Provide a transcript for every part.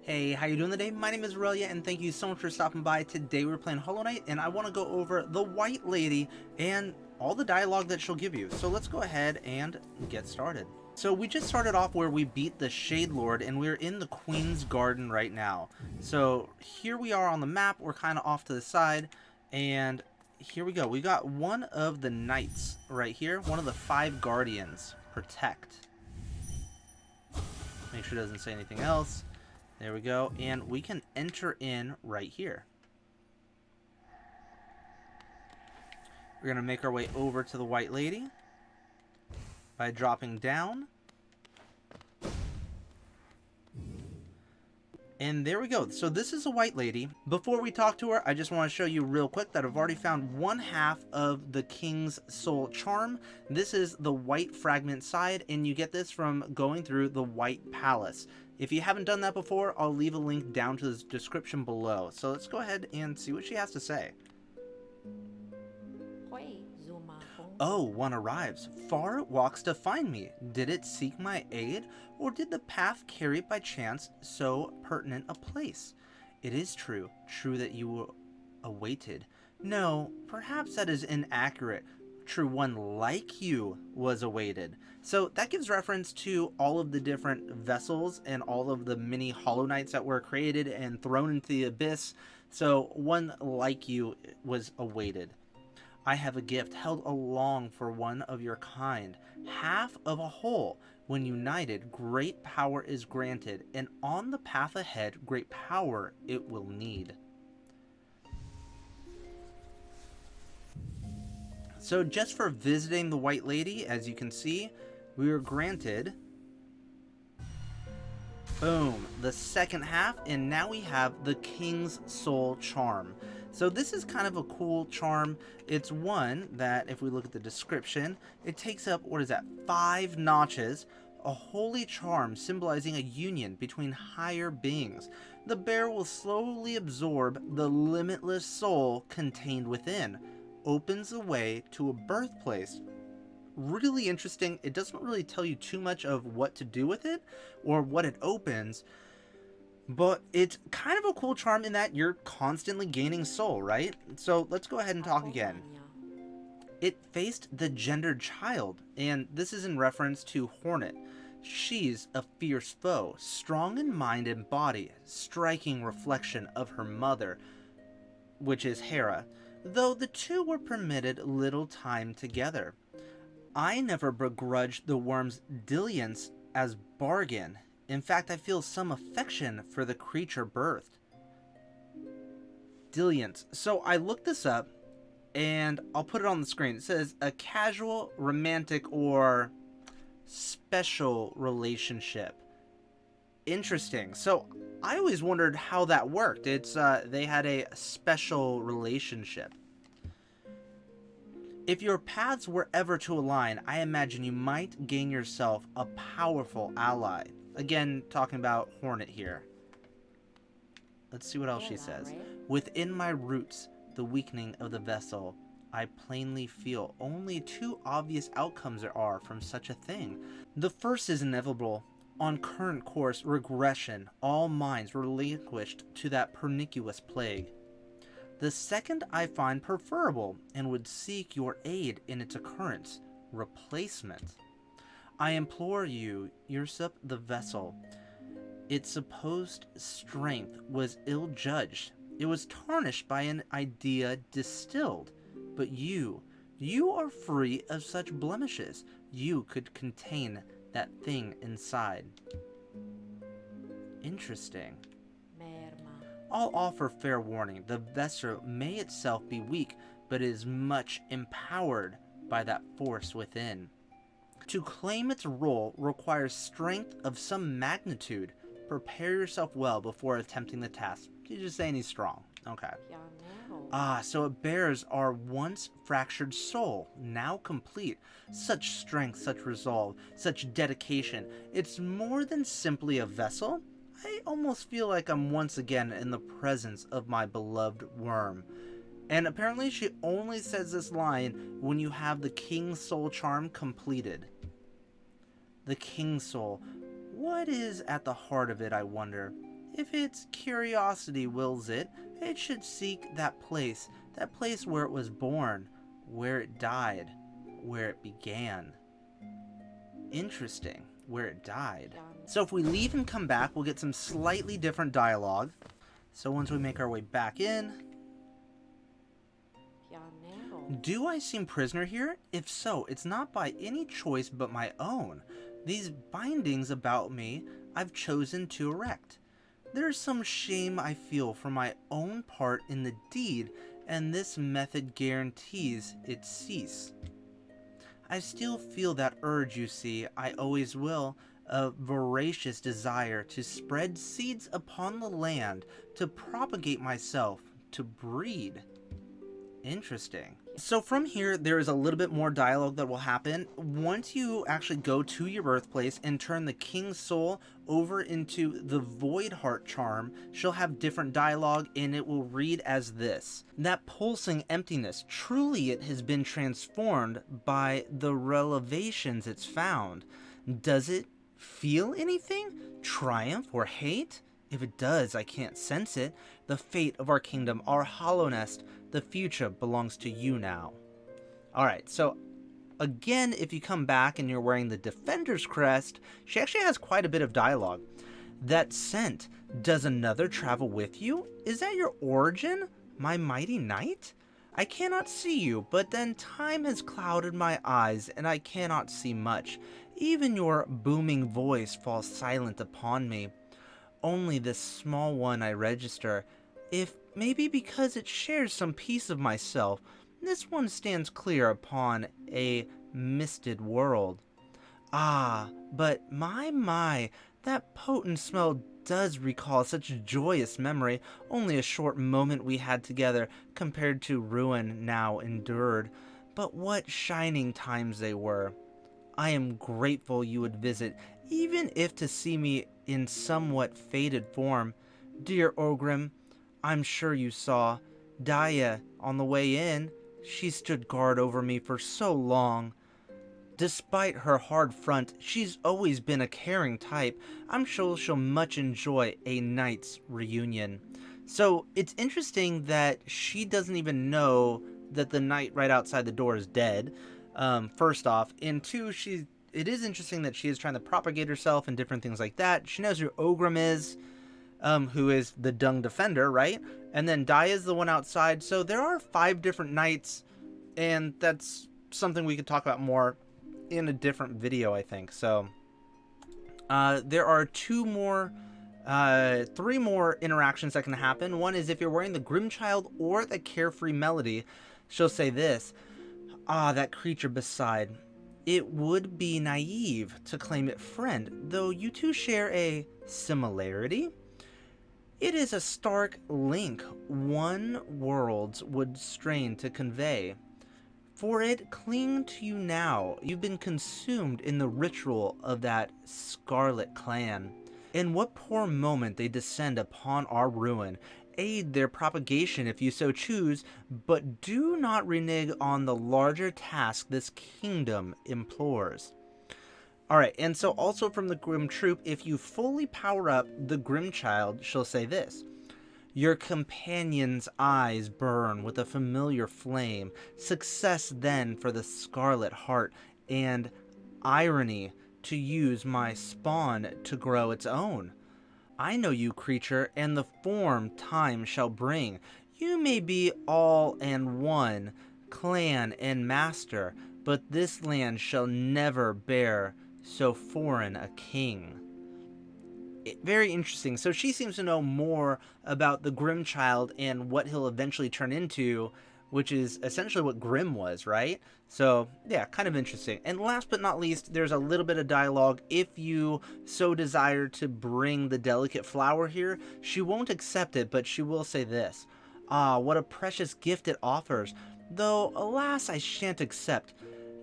Hey, how you doing today? My name is Aurelia, and thank you so much for stopping by. Today we're playing Hollow Knight, and I want to go over the White Lady and all the dialogue that she'll give you. So let's go ahead and get started. So we just started off where we beat the Shade Lord, and we're in the Queen's Garden right now. So here we are on the map. We're kind of off to the side, and here we go. We got one of the knights right here, one of the 5 guardians. Protect. Make sure it doesn't say anything else. There we go, and we can enter in right here. We're going to make our way over to the White Lady by dropping down. And there we go. So this is a White Lady. Before we talk to her, I just want to show you real quick that I've already found 1/2 of the King's Soul Charm. This is the White Fragment side, and you get this from going through the White Palace. If you haven't done that before, I'll leave a link down to the description below. So let's go ahead and see what she has to say. Oh, one arrives. Far it walks to find me. Did it seek my aid, or did the path carry it by chance so pertinent a place? It is true that you were awaited. No, perhaps that is inaccurate. True, one like you was awaited. So that gives reference to all of the different vessels and all of the mini Hollow Knights that were created and thrown into the abyss. So one like you was awaited. I have a gift held along for one of your kind, half of a whole. When united, great power is granted, and on the path ahead, great power it will need. So just for visiting the White Lady, as you can see, we were granted, boom, the second half, and now we have the King's Soul Charm. So this is kind of a cool charm. It's one that, if we look at the description, it takes up, 5 notches, a holy charm symbolizing a union between higher beings. The bearer will slowly absorb the limitless soul contained within, opens the way to a birthplace. Really interesting. It doesn't really tell you too much of what to do with it or what it opens, but it's kind of a cool charm in that you're constantly gaining soul, right? So let's go ahead and talk again. It faced the gendered child, and this is in reference to Hornet. She's a fierce foe, strong in mind and body, striking reflection of her mother, which is Hera, though the two were permitted little time together. I never begrudged the worm's dalliance as bargain. In fact, I feel some affection for the creature birthed. Dalliance. So I looked this up, and I'll put it on the screen. It says a casual, romantic, or special relationship. Interesting. So I always wondered how that worked. It's they had a special relationship. If your paths were ever to align, I imagine you might gain yourself a powerful ally. Again, talking about Hornet here. Let's see what else she says. Within my roots, the weakening of the vessel, I plainly feel only 2 obvious outcomes there are from such a thing. The first is inevitable. On current course, regression, all minds relinquished to that pernicious plague. The second I find preferable, and would seek your aid in its occurrence, replacement. I implore you, usurp the vessel. Its supposed strength was ill-judged. It was tarnished by an idea distilled. But you are free of such blemishes. You could contain that thing inside. Interesting. I'll offer fair warning. The vessel may itself be weak, but is much empowered by that force within. To claim its role requires strength of some magnitude. Prepare yourself well before attempting the task. You're just saying he's strong. Okay. So it bears our once fractured soul, now complete. Such strength, such resolve, such dedication. It's more than simply a vessel. I almost feel like I'm once again in the presence of my beloved worm. And apparently she only says this line when you have the King's Soul Charm completed. The King's Soul. What is at the heart of it, I wonder? If its curiosity wills it, it should seek that place where it was born, where it died, where it began. Interesting, where it died. So if we leave and come back, we'll get some slightly different dialogue. So once we make our way back in, do I seem prisoner here? If so, it's not by any choice but my own. These bindings about me I've chosen to erect. There's some shame I feel for my own part in the deed, and this method guarantees its cease. I still feel that urge, you see, I always will, a voracious desire to spread seeds upon the land, to propagate myself, to breed. Interesting. So from here, there is a little bit more dialogue that will happen. Once you actually go to your birthplace and turn the King's Soul over into the Void Heart charm, she'll have different dialogue, and it will read as this. That pulsing emptiness, truly it has been transformed by the revelations it's found. Does it feel anything? Triumph or hate? If it does, I can't sense it. The fate of our kingdom, our hollow nest, the future belongs to you now. Alright, so again, if you come back and you're wearing the Defender's crest, she actually has quite a bit of dialogue. That scent, does another travel with you? Is that your origin, my mighty knight? I cannot see you, but then time has clouded my eyes and I cannot see much. Even your booming voice falls silent upon me. Only this small one I register. If maybe because it shares some piece of myself, this one stands clear upon a misted world. Ah, but my, that potent smell does recall such a joyous memory, only a short moment we had together compared to ruin now endured. But what shining times they were. I am grateful you would visit, even if to see me in somewhat faded form. Dear Ogrim, I'm sure you saw. Daya, on the way in, she stood guard over me for so long. Despite her hard front, she's always been a caring type. I'm sure she'll much enjoy a knight's reunion. So it's interesting that she doesn't even know that the knight right outside the door is dead, first off. And two, it is interesting that she is trying to propagate herself and different things like that. She knows who Ogrim is, who is the Dung Defender, right? And then Daya is the one outside. So there are 5 different knights, and that's something we could talk about more in a different video, I think. So there are 3 more interactions that can happen. One is if you're wearing the Grimchild or the Carefree Melody, she'll say this. Ah, that creature beside. It would be naive to claim it friend, though you two share a similarity. It is a stark link one worlds would strain to convey. For it cling to you now. You've been consumed in the ritual of that Scarlet Clan. In what poor moment they descend upon our ruin. Aid their propagation if you so choose, but do not renege on the larger task this kingdom implores. Alright, and so also from the Grim Troop, if you fully power up the Grimchild, she'll say this. Your companion's eyes burn with a familiar flame. Success then for the Scarlet Heart, and irony to use my spawn to grow its own. I know you, creature, and the form time shall bring. You may be all and one, clan and master, but this land shall never bear so foreign a king. Very interesting. So she seems to know more about the Grimchild and what he'll eventually turn into, which is essentially what Grim was, right? So yeah, kind of interesting. And last but not least, there's a little bit of dialogue. If you so desire to bring the delicate flower here, she won't accept it, but she will say this. Ah, what a precious gift it offers, though alas I shan't accept.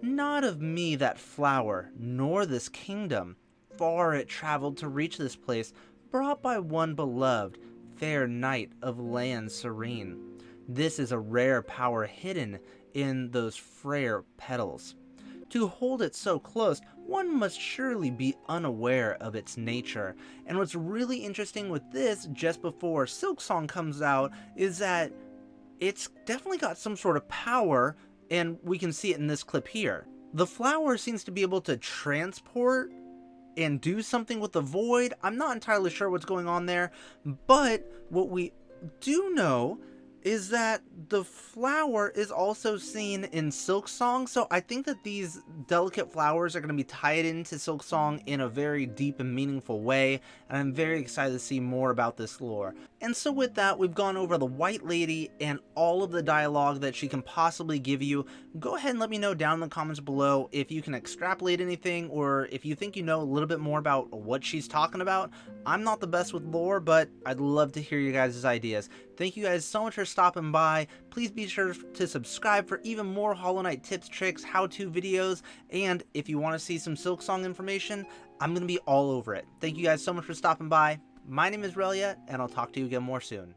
Not of me that flower, nor this kingdom. Far it traveled to reach this place, brought by one beloved, fair knight of land serene. This is a rare power hidden in those frail petals. To hold it so close, one must surely be unaware of its nature. And what's really interesting with this, just before Silksong comes out, is that it's definitely got some sort of power, and we can see it in this clip here. The flower seems to be able to transport and do something with the void. I'm not entirely sure what's going on there, but what we do know is that the flower is also seen in Silksong, so I think that these delicate flowers are going to be tied into Silksong in a very deep and meaningful way, and I'm very excited to see more about this lore. And so with that, we've gone over the White Lady and all of the dialogue that she can possibly give you. Go ahead and let me know down in the comments below if you can extrapolate anything, or if you think you know a little bit more about what she's talking about. I'm not the best with lore, but I'd love to hear you guys' ideas. Thank you guys so much for stopping by. Please be sure to subscribe for even more Hollow Knight tips, tricks, how-to videos, and if you want to see some Silksong information, I'm going to be all over it. Thank you guys so much for stopping by. My name is Relia, and I'll talk to you again more soon.